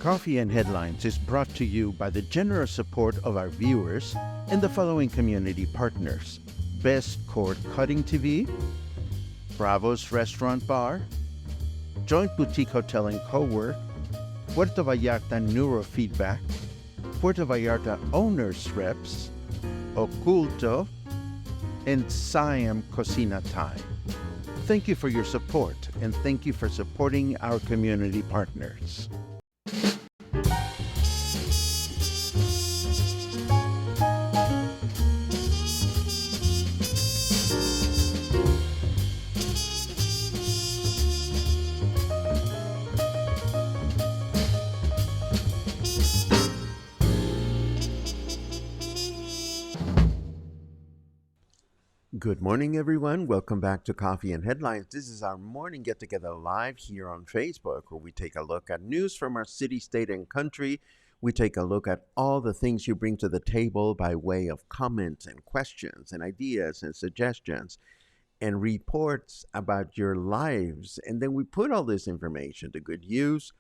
Coffee and Headlines is brought to you by the generous support of our viewers and the following community partners: Best Cord Cutting TV, Bravo's Restaurant Bar, Joint Boutique Hotel and Cowork, Puerto Vallarta Neurofeedback, Puerto Vallarta Owners Reps, Oculto, and Siam Cocina Time. Thank you for your support, and thank you for supporting our community partners. Good morning, everyone. Welcome back to Coffee and Headlines. This is our morning get-together live here on Facebook, where we take a look at news from our city, state, and country. We take a look at all the things you bring to the table by way of comments and questions and ideas and suggestions and reports about your lives. And then we put all this information to good use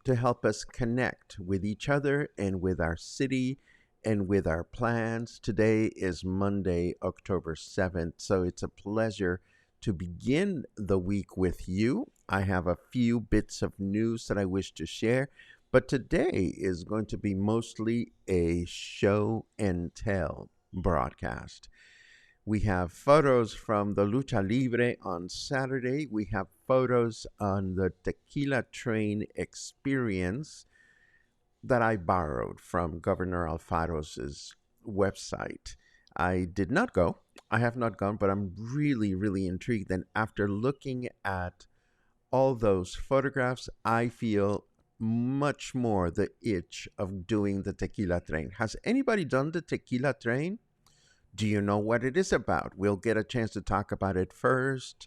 to help us connect with each other and with our city and with our plans. Today is Monday, October 7th, so it's a pleasure to begin the week with you. I have a few bits of news that I wish to share, but today is going to be mostly a show and tell broadcast. We have photos from the Lucha Libre on Saturday. We have photos on the Tequila Train experience that I borrowed from Governor Alfaro's website. I did not go. I have not gone, but I'm really, really intrigued. And after looking at all those photographs, I feel much more the itch of doing the Tequila Train. Has anybody done the Tequila Train? Do you know what it is about? We'll get a chance to talk about it first.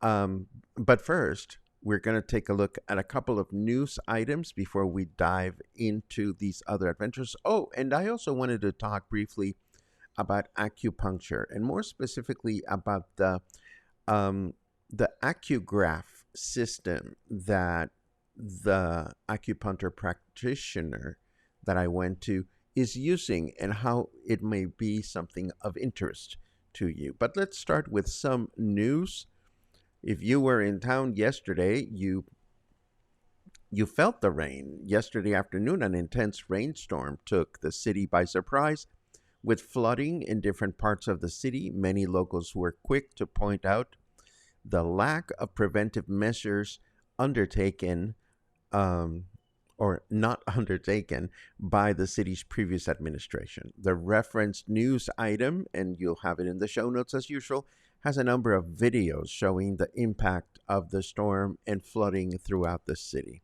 But first, we're going to take a look at a couple of news items before we dive into these other adventures. Oh, and I also wanted to talk briefly about acupuncture, and more specifically about the AcuGraph system that the acupuncture practitioner that I went to is using, and how it may be something of interest to you. But let's start with some news. If you were in town yesterday, you felt the rain. Yesterday afternoon, an intense rainstorm took the city by surprise, with flooding in different parts of the city. Many locals were quick to point out the lack of preventive measures undertaken or not undertaken by the city's previous administration. The referenced news item, and you'll have it in the show notes as usual, has a number of videos showing the impact of the storm and flooding throughout the city.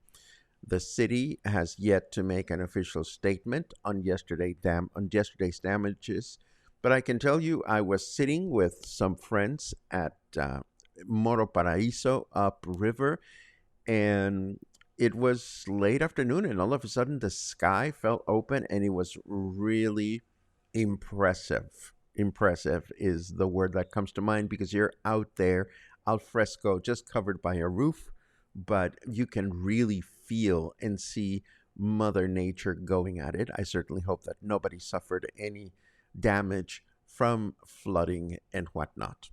The city has yet to make an official statement on yesterday's damages, but I can tell you I was sitting with some friends at Moro Paraíso upriver, and it was late afternoon, and all of a sudden the sky fell open, and it was really impressive. Impressive is the word that comes to mind, because you're out there al fresco, just covered by a roof, but you can really feel and see Mother Nature going at it. I certainly hope that nobody suffered any damage from flooding and whatnot.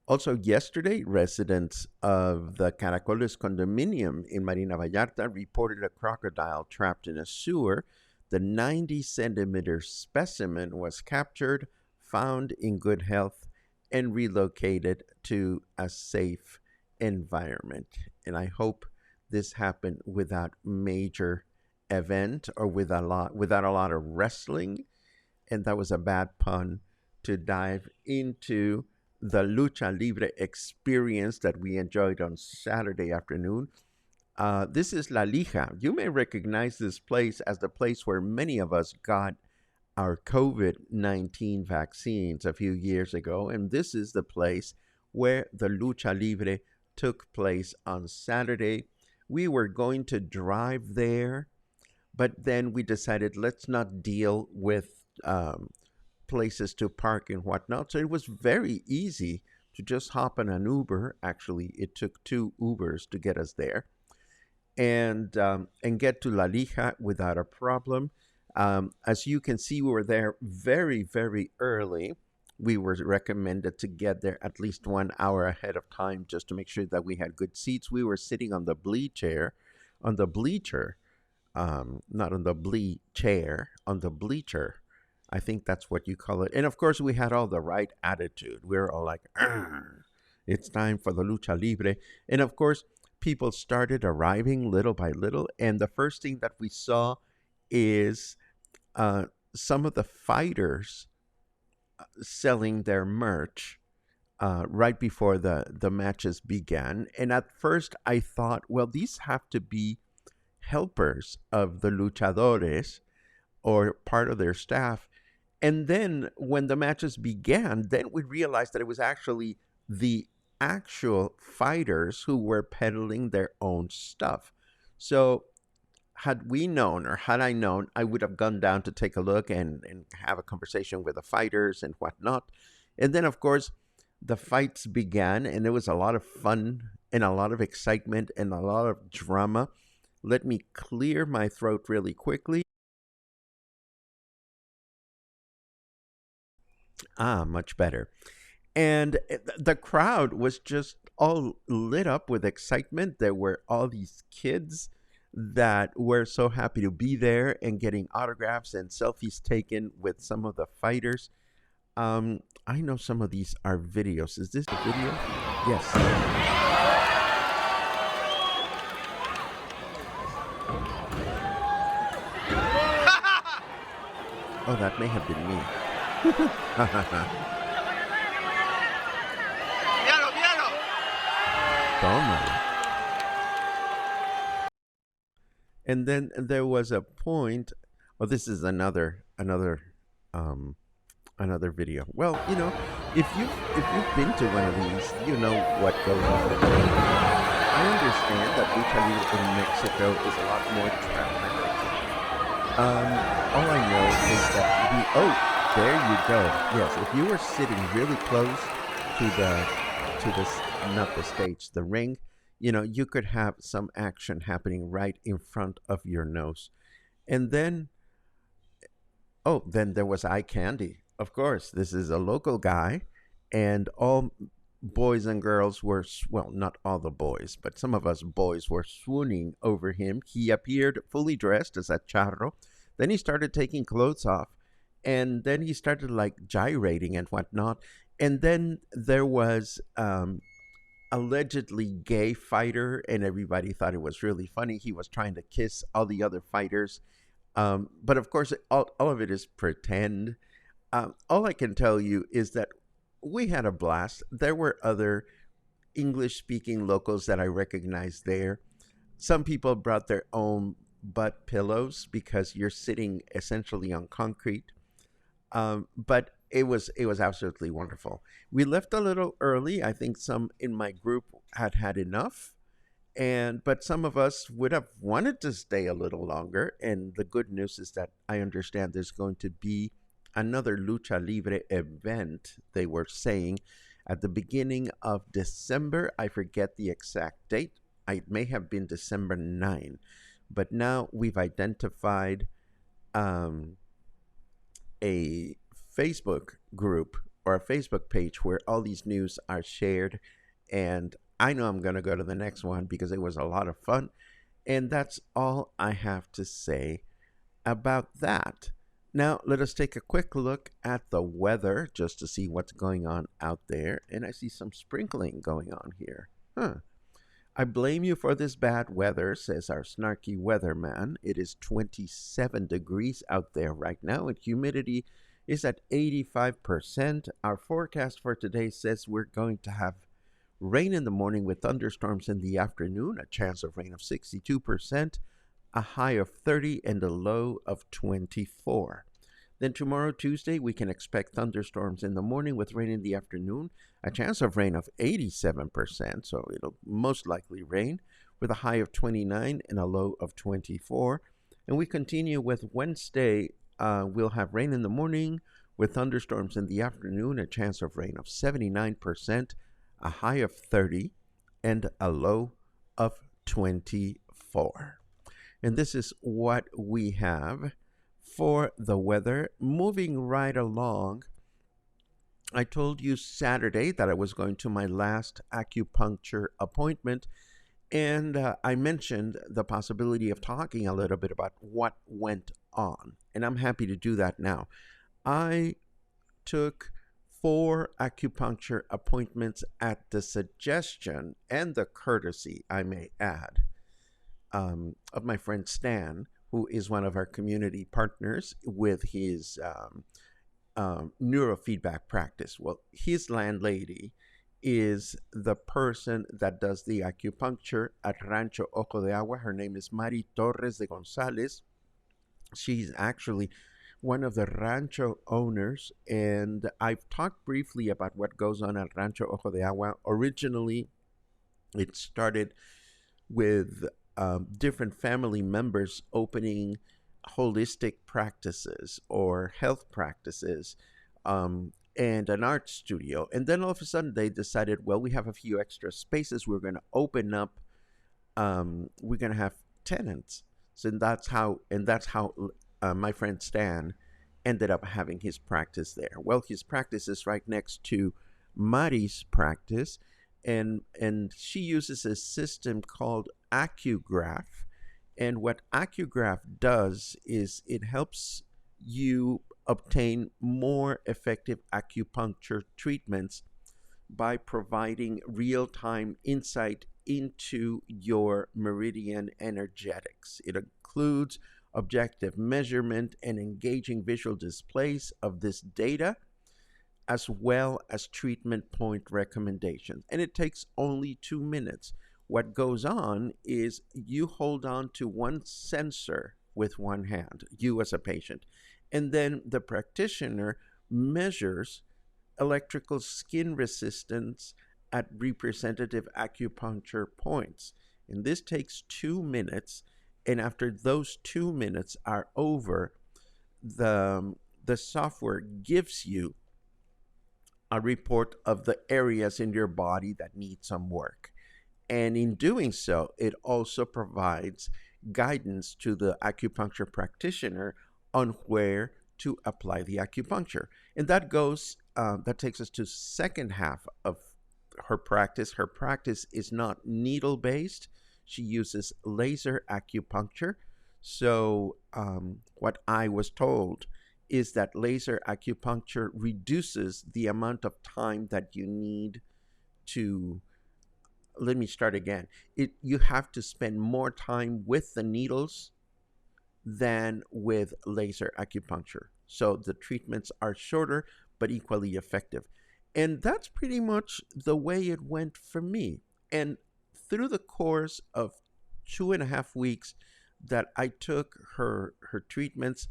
Also yesterday, residents of the Caracoles condominium in Marina Vallarta reported a crocodile trapped in a sewer. The 90-centimeter specimen was captured, found in good health, and relocated to a safe environment. And I hope this happened without major event or without a lot of wrestling. And that was a bad pun to dive into the Lucha Libre experience that we enjoyed on Saturday afternoon. This is La Lija. You may recognize this place as the place where many of us got our COVID-19 vaccines a few years ago. And this is the place where the Lucha Libre took place on Saturday. We were going to drive there, but then we decided let's not deal with places to park and whatnot. So it was very easy to just hop in an Uber. Actually, it took 2 Ubers to get us there. and get to La Lija without a problem. As you can see, we were there very, very early. We were recommended to get there at least 1 hour ahead of time just to make sure that we had good seats. We were sitting on the bleacher, not on the chair, on the bleacher. I think that's what you call it. And of course, we had all the right attitude. We were all like, "Arr, it's time for the Lucha Libre." And of course, people started arriving little by little. And the first thing that we saw is uh, some of the fighters selling their merch right before the matches began. And at first, I thought, well, these have to be helpers of the luchadores or part of their staff. And then when the matches began, then we realized that it was actually the actual fighters who were peddling their own stuff. So had we known, or had I known, I would have gone down to take a look and have a conversation with the fighters and whatnot. And then, of course, the fights began, and it was a lot of fun and a lot of excitement and a lot of drama. Let me clear my throat really quickly. Ah, much better. And the crowd was just all lit up with excitement. There were all these kids that were so happy to be there and getting autographs and selfies taken with some of the fighters. I know some of these are videos. Is this the video? Yes. Oh, that may have been me. Toma. And then there was a point. Oh, this is another video. Well, if you've been to one of these, you know what goes on. I understand that Lucha Libre in Mexico is a lot more dramatic. All I know is that there you go. Yes, if you were sitting really close not the stage, the ring, you could have some action happening right in front of your nose. And then, then there was eye candy. Of course, this is a local guy, and all boys and girls were, well, not all the boys, but some of us boys were swooning over him. He appeared fully dressed as a charro. Then he started taking clothes off, and then he started like gyrating and whatnot. And then there was allegedly gay fighter, and everybody thought it was really funny. He was trying to kiss all the other fighters. But of course, all of it is pretend. All I can tell you is that we had a blast. There were other English-speaking locals that I recognized there. Some people brought their own butt pillows because you're sitting essentially on concrete. But it was absolutely wonderful. We left a little early. I think some in my group had enough, but some of us would have wanted to stay a little longer. And the good news is that I understand there's going to be another Lucha Libre event, they were saying, at the beginning of December. I forget the exact date. It may have been December 9. But now we've identified a Facebook group or a Facebook page where all these news are shared. And I know I'm going to go to the next one because it was a lot of fun. And that's all I have to say about that. Now, let us take a quick look at the weather just to see what's going on out there. And I see some sprinkling going on here. I blame you for this bad weather, says our snarky weatherman. It is 27 degrees out there right now, and humidity is at 85%. Our forecast for today says we're going to have rain in the morning with thunderstorms in the afternoon, a chance of rain of 62%, a high of 30, and a low of 24. Then tomorrow, Tuesday, we can expect thunderstorms in the morning with rain in the afternoon, a chance of rain of 87%, so it'll most likely rain, with a high of 29 and a low of 24. And we continue with Wednesday. We'll have rain in the morning with thunderstorms in the afternoon, a chance of rain of 79%, a high of 30, and a low of 24. 4. And this is what we have for the weather. Moving right along, I told you Saturday that I was going to my last acupuncture appointment, and I mentioned the possibility of talking a little bit about what went on. And I'm happy to do that now. I took 4 acupuncture appointments at the suggestion and the courtesy, I may add, of my friend Stan, who is one of our community partners with his neurofeedback practice. Well, his landlady is the person that does the acupuncture at Rancho Ojo de Agua. Her name is Torres de González. She's actually one of the rancho owners, and I've talked briefly about what goes on at Rancho Ojo de Agua. Originally, it started with different family members opening holistic practices or health practices, and an art studio. And then all of a sudden they decided, well, we have a few extra spaces. We're going to open up. We're going to have tenants. So that's how my friend Stan ended up having his practice there. Well, his practice is right next to Mari's practice, and she uses a system called AcuGraph. And what AcuGraph does is it helps you obtain more effective acupuncture treatments by providing real-time insight into your meridian energetics. It includes objective measurement and engaging visual displays of this data, as well as treatment point recommendations. And it takes only 2 minutes. What goes on is you hold on to one sensor with one hand, you as a patient, and then the practitioner measures electrical skin resistance at representative acupuncture points. And this takes 2 minutes, and after those 2 minutes are over, the software gives you a report of the areas in your body that need some work. And in doing so, it also provides guidance to the acupuncture practitioner on where to apply the acupuncture. And that takes us to second half of her practice. Her practice is not needle-based. She uses laser acupuncture. So what I was told is that laser acupuncture reduces the amount of time that you need to, let me start again. You have to spend more time with the needles than with laser acupuncture. So the treatments are shorter, but equally effective. And that's pretty much the way it went for me. And through the course of 2.5 weeks that I took her treatments,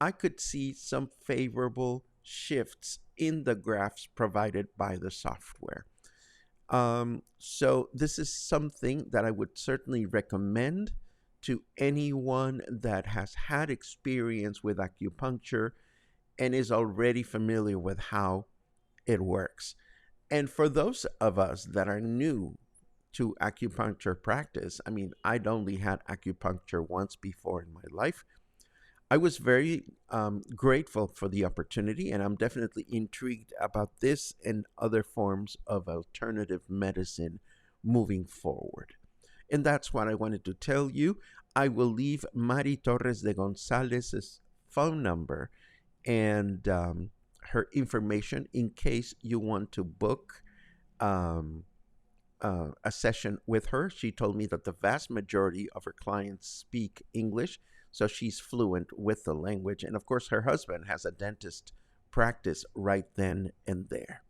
I could see some favorable shifts in the graphs provided by the software. So this is something that I would certainly recommend to anyone that has had experience with acupuncture and is already familiar with how it works. And for those of us that are new to acupuncture practice, I mean, I'd only had acupuncture once before in my life. I was very grateful for the opportunity, and I'm definitely intrigued about this and other forms of alternative medicine moving forward. And that's what I wanted to tell you. I will leave Mari Torres de González's phone number and her information in case you want to book a session with her. She told me that the vast majority of her clients speak English, so she's fluent with the language. And of course, her husband has a dentist practice right then and there.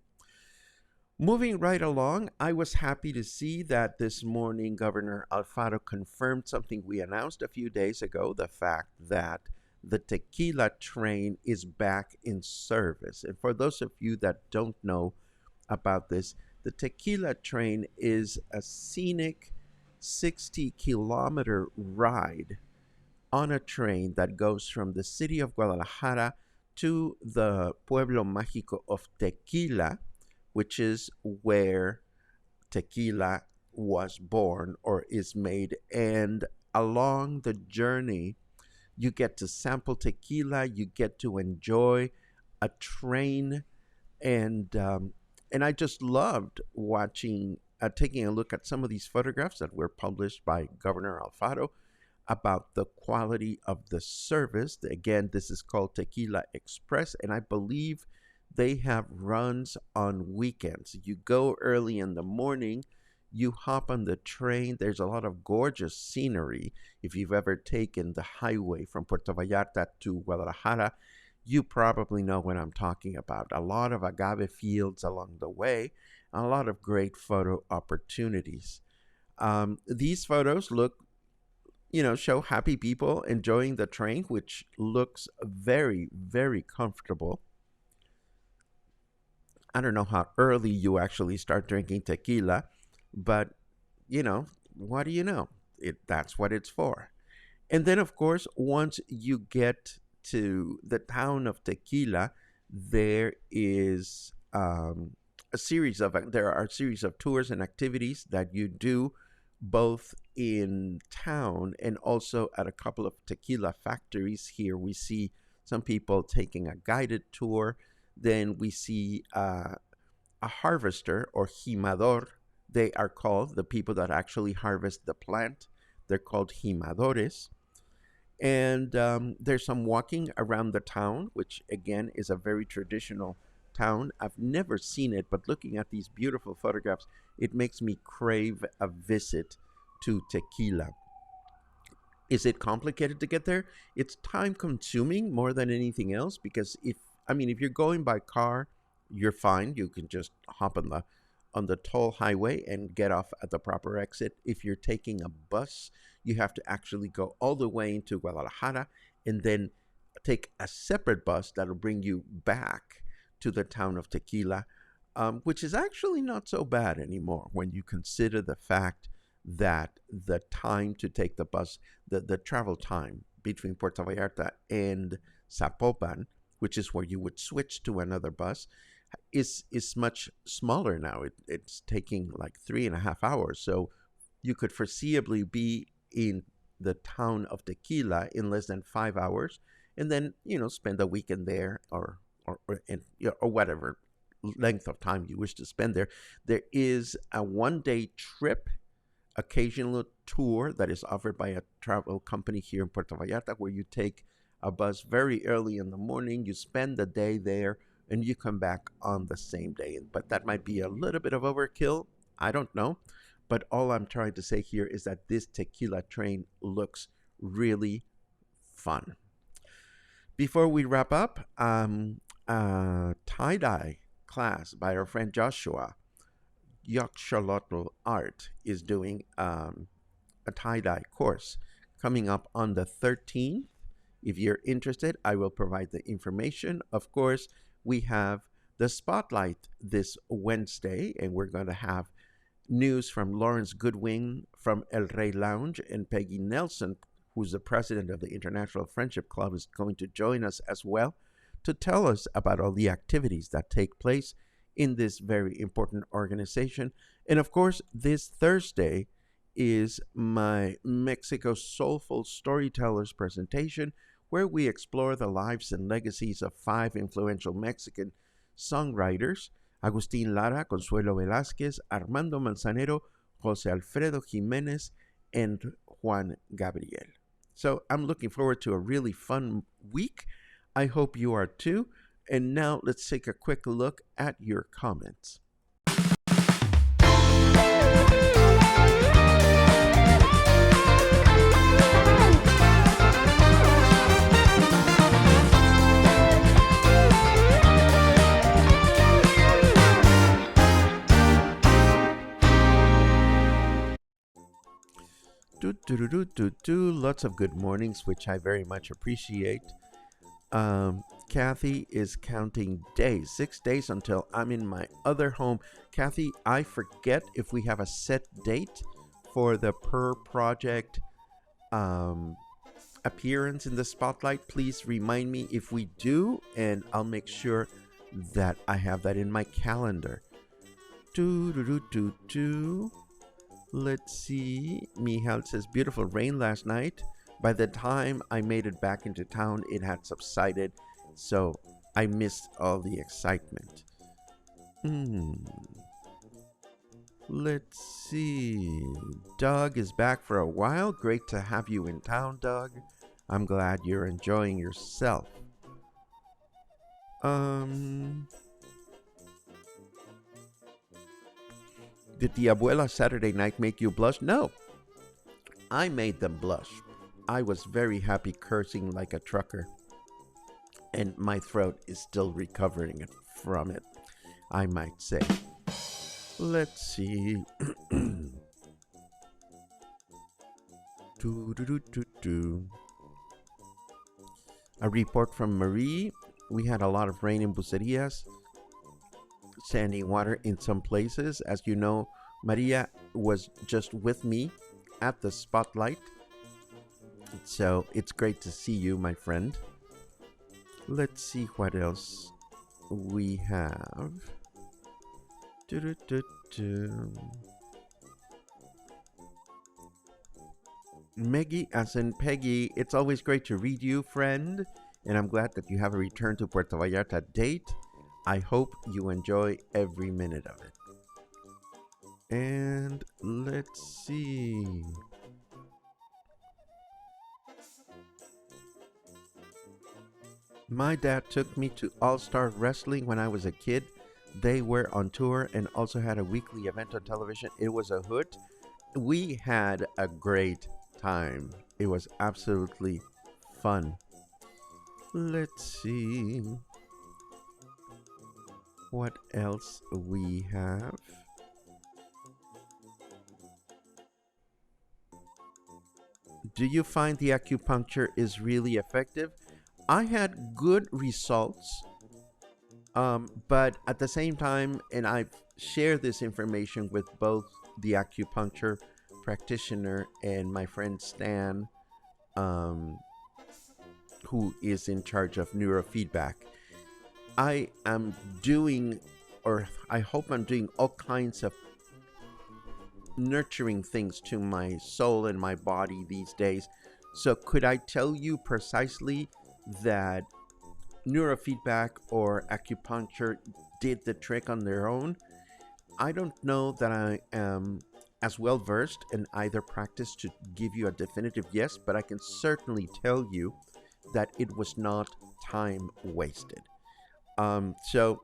Moving right along, I was happy to see that this morning Governor Alfaro confirmed something we announced a few days ago, the fact that the Tequila Train is back in service. And for those of you that don't know about this, the Tequila Train is a scenic 60-kilometer ride on a train that goes from the city of Guadalajara to the Pueblo Mágico of Tequila, which is where tequila was born or is made. And along the journey, you get to sample tequila, you get to enjoy a train, and I just loved watching, taking a look at some of these photographs that were published by Governor Alfaro about the quality of the service. Again, this is called Tequila Express, and I believe they have runs on weekends. You go early in the morning, you hop on the train. There's a lot of gorgeous scenery. If you've ever taken the highway from Puerto Vallarta to Guadalajara, you probably know what I'm talking about. A lot of agave fields along the way, a lot of great photo opportunities. These photos show happy people enjoying the train, which looks very, very comfortable. I don't know how early you actually start drinking tequila, but what do you know? That's what it's for. And then, of course, once you get to the town of Tequila, there is there are a series of tours and activities that you do both in town and also at a couple of tequila factories. Here we see some people taking a guided tour. Then we see a harvester, or jimador, they are called, the people that actually harvest the plant. They're called jimadores. And there's some walking around the town, which again is a very traditional town. I've never seen it, but looking at these beautiful photographs, it makes me crave a visit to Tequila. Is it complicated to get there? It's time consuming more than anything else, because if you're going by car, you're fine. You can just hop on the toll highway and get off at the proper exit. If you're taking a bus, you have to actually go all the way into Guadalajara and then take a separate bus that'll bring you back to the town of Tequila, which is actually not so bad anymore when you consider the fact that the time to take the bus, the travel time between Puerto Vallarta and Zapopan, which is where you would switch to another bus, is much smaller now. It's taking like 3.5 hours. So you could foreseeably be in the town of Tequila in less than 5 hours, and then spend a weekend there, or whatever length of time you wish to spend there. There is a 1-day trip, occasional tour that is offered by a travel company here in Puerto Vallarta, where you take a bus very early in the morning, you spend the day there, and you come back on the same day. But that might be a little bit of overkill. I don't know. But all I'm trying to say here is that this tequila train looks really fun. Before we wrap up, a tie-dye class by our friend Joshua, Yaxolotl Art, is doing a tie-dye course coming up on the 13th. If you're interested, I will provide the information. Of course, we have the spotlight this Wednesday, and we're going to have news from Lawrence Goodwin from El Rey Lounge, and Peggy Nelson, who's the president of the International Friendship Club, is going to join us as well to tell us about all the activities that take place in this very important organization. And of course, this Thursday is my Mexico Soulful Storytellers presentation, where we explore the lives and legacies of 5 influential Mexican songwriters: Agustín Lara, Consuelo Velázquez, Armando Manzanero, José Alfredo Jiménez, and Juan Gabriel. So I'm looking forward to a really fun week. I hope you are too. And now let's take a quick look at your comments. Lots of good mornings, which I very much appreciate. Kathy is counting days, 6 days until I'm in my other home. Kathy, I forget if we have a set date for the Per Project appearance in the spotlight. Please remind me if we do, and I'll make sure that I have that in my calendar. Let's see. Mihal says, beautiful rain last night. By the time I made it back into town, it had subsided, so I missed all the excitement. Hmm. Let's see. Doug is back for a while. Great to have you in town, Doug. I'm glad you're enjoying yourself. Did the abuela Saturday night make you blush? No, I made them blush. I was very happy cursing like a trucker, and my throat is still recovering from it, I might say. Let's see. A report from Marie. We had a lot of rain in Bucerias, sandy water in some places. As you know, Maria was just with me at the spotlight. So it's great to see you, my friend. Let's see what else we have. Meggie, as in Peggy, it's always great to read you, friend. And I'm glad that you have a return to Puerto Vallarta date. I hope you enjoy every minute of it. And let's see. My dad took me to All-Star Wrestling when I was a kid. They were on tour and also had a weekly event on television. It was a hoot. We had a great time. It was absolutely fun. Let's see what else we have. Do you find the acupuncture is really effective? I had good results, but at the same time, and I've shared this information with both the acupuncture practitioner and my friend Stan, who is in charge of neurofeedback. I am doing, or I hope I'm doing, all kinds of nurturing things to my soul and my body these days. So could I tell you precisely that neurofeedback or acupuncture did the trick on their own? I don't know that I am as well versed in either practice to give you a definitive yes, but I can certainly tell you that it was not time wasted. So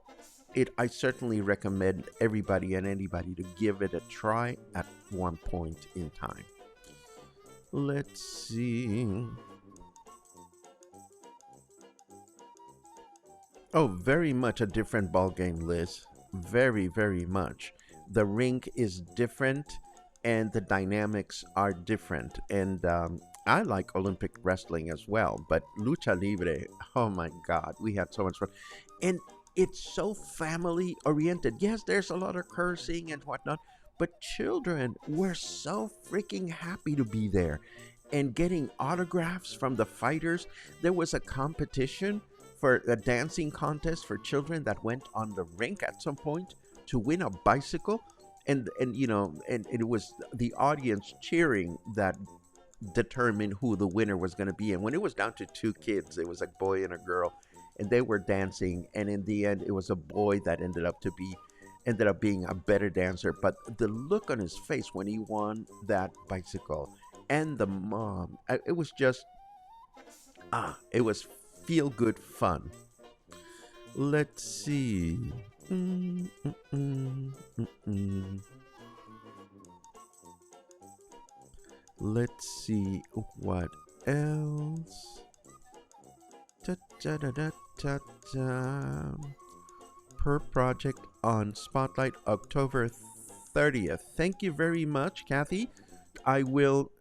I certainly recommend everybody and anybody to give it a try at one point in time. Let's see. Oh, very much a different ballgame, Liz. Very, very much. The rink is different and the dynamics are different. And I like Olympic wrestling as well, but Lucha Libre, oh my God, we had so much fun. And it's so family oriented. Yes, there's a lot of cursing and whatnot, but children were so freaking happy to be there and getting autographs from the fighters. There was a competition for a dancing contest for children that went on the rink at some point to win a bicycle. And you know, and it was the audience cheering that determined who the winner was going to be. And when it was down to two kids, it was a boy and a girl, and they were dancing. And in the end, it was a boy that ended up being a better dancer. But the look on his face when he won that bicycle, and the mom, it was just it was feel good fun. Let's see. Let's see what else. Da, da, da, da, da, da. Per project on Spotlight, October 30th. Thank you very much, Kathy. I will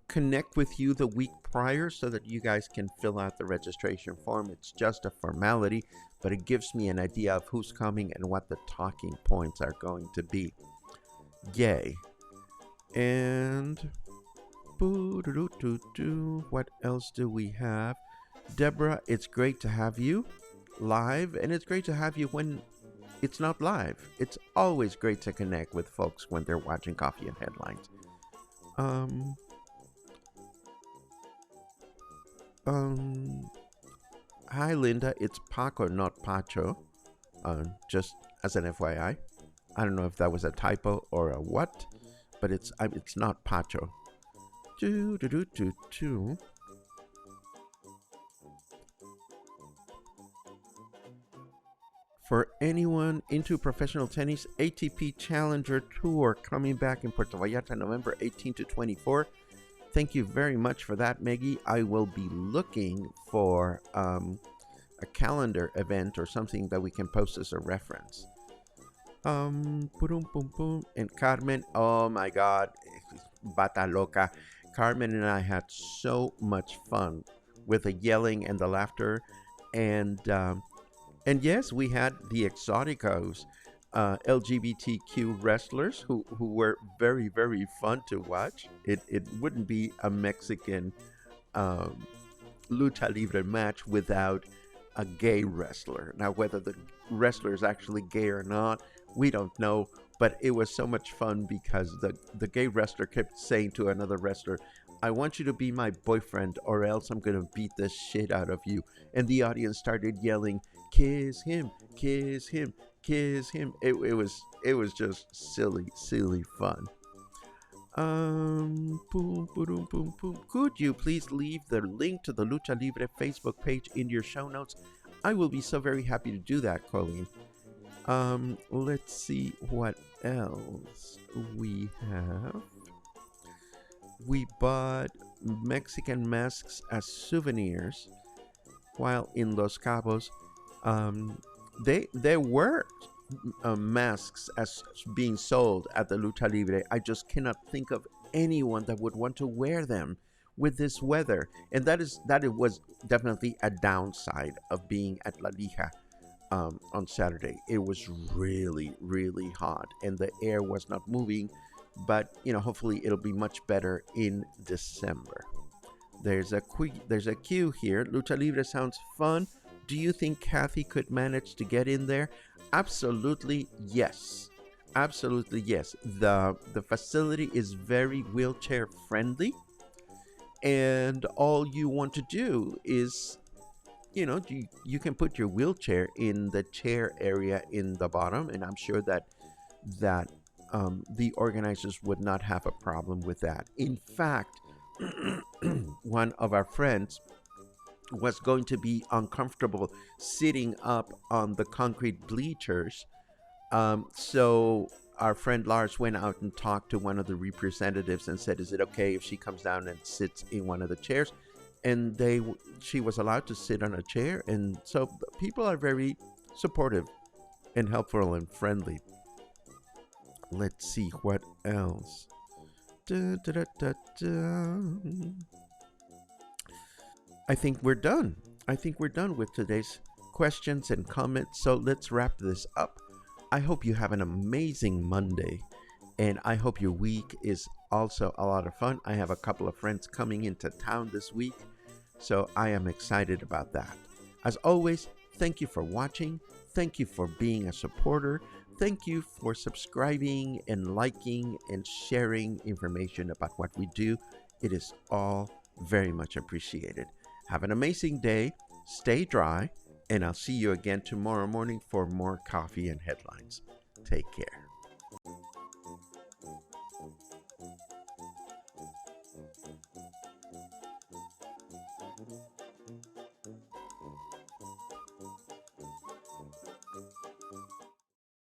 connect with you the week prior so that you guys can fill out the registration form. It's just a formality, but it gives me an idea of who's coming and what the talking points are going to be. Yay. And what else do we have? Deborah, it's great to have you live, and it's great to have you when it's not live. It's always great to connect with folks when they're watching Coffee and Headlines. Um, um, Hi, Linda. It's Paco, not Pacho. Just as an FYI. I don't know if that was a typo or a what, but it's not Pacho. Do do do do do. For anyone into professional tennis, ATP Challenger Tour coming back in Puerto Vallarta, November 18 to 24. Thank you very much for that, Meggie. I will be looking for a calendar event or something that we can post as a reference. Boom, boom, boom. And Carmen, oh my God, bata loca. Carmen and I had so much fun with the yelling and the laughter, and yes, we had the Exoticos, LGBTQ wrestlers who were very, very fun to watch. It wouldn't be a Mexican um, Lucha Libre match without a gay wrestler. Now, whether the wrestler is actually gay or not, we don't know. But it was so much fun because the gay wrestler kept saying to another wrestler, I want you to be my boyfriend or else I'm going to beat the shit out of you. And the audience started yelling, kiss him, kiss him, kiss him. It was just silly fun. Boom, boom, boom, boom. Could you please leave the link to the Lucha Libre Facebook page in your show notes? I will be so very happy to do that, Colleen. Let's see what else we have. We bought Mexican masks as souvenirs while in Los Cabos. There were masks as being sold at the Lucha Libre. I just cannot think of anyone that would want to wear them with this weather, and that it was definitely a downside of being at La Lija on Saturday. It was really, really hot, and the air was not moving. But hopefully it'll be much better in December. There's a queue here. Lucha Libre sounds fun. Do you think Kathy could manage to get in there? Absolutely yes. Absolutely yes. The facility is very wheelchair friendly, and all you want to do is you can put your wheelchair in the chair area in the bottom, and I'm sure that the organizers would not have a problem with that. In fact, one of our friends was going to be uncomfortable sitting up on the concrete bleachers. So our friend Lars went out and talked to one of the representatives and said, is it okay if she comes down and sits in one of the chairs? And she was allowed to sit on a chair. And so people are very supportive and helpful and friendly. Let's see what else. Da, da, da, da. I think we're done. I think we're done with today's questions and comments. So let's wrap this up. I hope you have an amazing Monday, and I hope your week is also a lot of fun. I have a couple of friends coming into town this week, so I am excited about that. As always, thank you for watching. Thank you for being a supporter. Thank you for subscribing and liking and sharing information about what we do. It is all very much appreciated. Have an amazing day. Stay dry. And I'll see you again tomorrow morning for more Coffee and Headlines. Take care.